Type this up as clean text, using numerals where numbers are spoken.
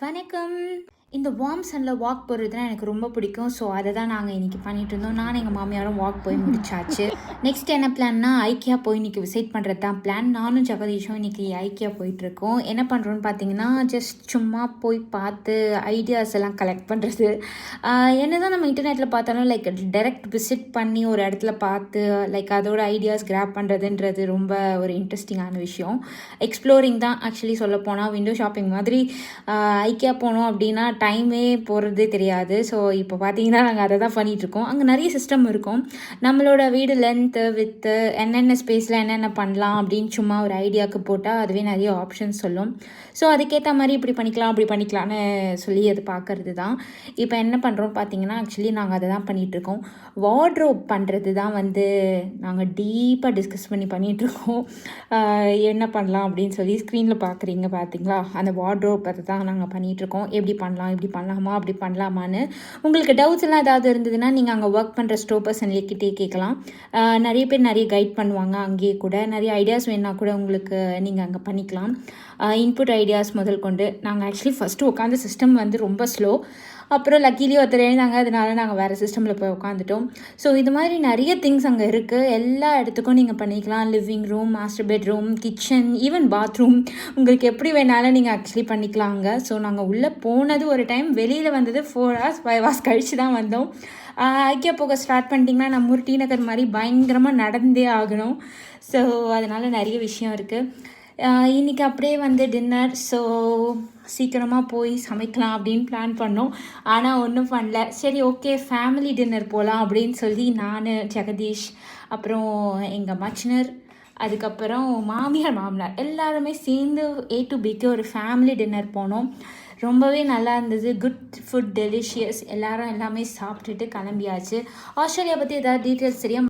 வணக்கம். இந்த warm சன்னில் walk போகிறதுனா எனக்கு ரொம்ப பிடிக்கும். ஸோ அதை தான் நாங்கள் இன்றைக்கி பண்ணிகிட்டு இருந்தோம். நானும் எங்கள் மாமியாரும் வாக் போய் முடிச்சாச்சு. நெக்ஸ்ட் என்ன பிளான்னா, ஐக்கியா போய் இன்றைக்கி விசிட் பண்ணுறது தான் பிளான். நானும் ஜெகதீஷும் இன்றைக்கி ஐக்கியா போயிட்டுருக்கோம். என்ன பண்ணுறோன்னு பார்த்தீங்கன்னா, ஜஸ்ட் சும்மா போய் பார்த்து ஐடியாஸ் எல்லாம் கலெக்ட் பண்ணுறது. என்ன தான் நம்ம இன்டர்நெட்டில் பார்த்தாலும் லைக் டைரெக்ட் விசிட் பண்ணி ஒரு இடத்துல பார்த்து லைக் அதோட ஐடியாஸ் கிராப் பண்ணுறதுன்றது ரொம்ப ஒரு இன்ட்ரெஸ்டிங்கான விஷயம். எக்ஸ்ப்ளோரிங் தான் ஆக்சுவலி சொல்லப்போனால். விண்டோ ஷாப்பிங் மாதிரி ஐக்கியா போனோம் அப்படின்னா டைமே போகிறதே தெரியாது. ஸோ இப்போ பார்த்தீங்கன்னா நாங்கள் அதை தான் பண்ணிகிட்ருக்கோம். அங்கே நிறைய சிஸ்டம் இருக்கும். நம்மளோட வீடு லென்த்து வித்து என்னென்ன ஸ்பேஸில் என்னென்ன பண்ணலாம் அப்படின்னு சும்மா ஒரு ஐடியாவுக்கு போட்டால் அதுவே நிறைய ஆப்ஷன்ஸ் சொல்லும். ஸோ அதுக்கேற்ற மாதிரி இப்படி பண்ணிக்கலாம் அப்படி பண்ணிக்கலான்னு சொல்லி அது பார்க்கறது தான். இப்போ என்ன பண்ணுறோம் பார்த்தீங்கன்னா, ஆக்சுவலி நாங்கள் அதை தான் பண்ணிகிட்ருக்கோம். வார்ட்ரோப் பண்ணுறது தான் நாங்கள் டீப்பாக டிஸ்கஸ் பண்ணிகிட்ருக்கோம். என்ன பண்ணலாம் அப்படின்னு சொல்லி ஸ்க்ரீனில் பார்க்குறீங்க பார்த்தீங்களா, அந்த வார்ட்ரோப் அதை தான் நாங்கள் பண்ணிகிட்ருக்கோம். எப்படி பண்ணலாம், இப்படி பண்ணலாமா, அப்படி பண்ணலாமான்னு உங்களுக்கு டவுட்ஸ் எல்லாம் ஏதாவது இருந்ததுன்னா நீங்கள் அங்கே ஒர்க் பண்ணுற ஸ்டோ பர்சன்கிட்டே கேட்கலாம். நிறைய பேர் நிறைய கைட் பண்ணுவாங்க. அங்கேயே கூட நிறைய ஐடியாஸ் வேணுன்னா கூட உங்களுக்கு நீங்கள் அங்கே பண்ணிக்கலாம். இன்புட் ஐடியாஸ் முதல் கொண்டு. நாங்கள் ஆக்சுவலி ஃபஸ்ட்டு உட்காந்து சிஸ்டம் ரொம்ப ஸ்லோ. அப்புறம் லக்கிலி ஒருத்தர் எழுந்தாங்க, அதனால நாங்கள் வேறு சிஸ்டமில் போய் உட்காந்துட்டோம். ஸோ இது மாதிரி நிறைய திங்ஸ் அங்கே இருக்குது. எல்லா இடத்துக்கும் நீங்கள் பண்ணிக்கலாம். Living room, master bedroom, kitchen, even bathroom, உங்களுக்கு எப்படி வேணாலும் நீங்கள் ஆக்சுவலி பண்ணிக்கலாங்க. ஸோ நாங்கள் உள்ளே போனது ஒரு டைம், வெளியில் வந்தது 4 hours 5 hours கழித்து தான் வந்தோம். ஐக்கியா போக ஸ்டார்ட் பண்ணிட்டிங்கன்னா நம்ம ஒரு டி நகர் மாதிரி பயங்கரமாக நடந்தே ஆகணும். ஸோ அதனால் நிறைய விஷயம் இருக்குது. இன்றைக்கி அப்படியே டின்னர். ஸோ சீக்கிரமாக போய் சமைக்கலாம் அப்படின்னு பிளான் பண்ணோம். ஆனால் ஒன்றும் பண்ணல. சரி, ஓகே, ஃபேமிலி டின்னர் போகலாம் அப்படின்னு சொல்லி நான், ஜெகதீஷ், அப்புறம் எங்கள் மச்சினர், அதுக்கப்புறம் மாமியார் மாமனார் எல்லாருமே சேர்ந்து A to Bக்கு ஒரு ஃபேமிலி டின்னர் போனோம். ரொம்பவே நல்லா இருந்தது. Good food, delicious. எல்லாமே சாப்பிட்டுட்டு கிளம்பியாச்சு. ஆஸ்திரேலியா பற்றி ஏதாவது டீட்டெயில்ஸ் தெரியும்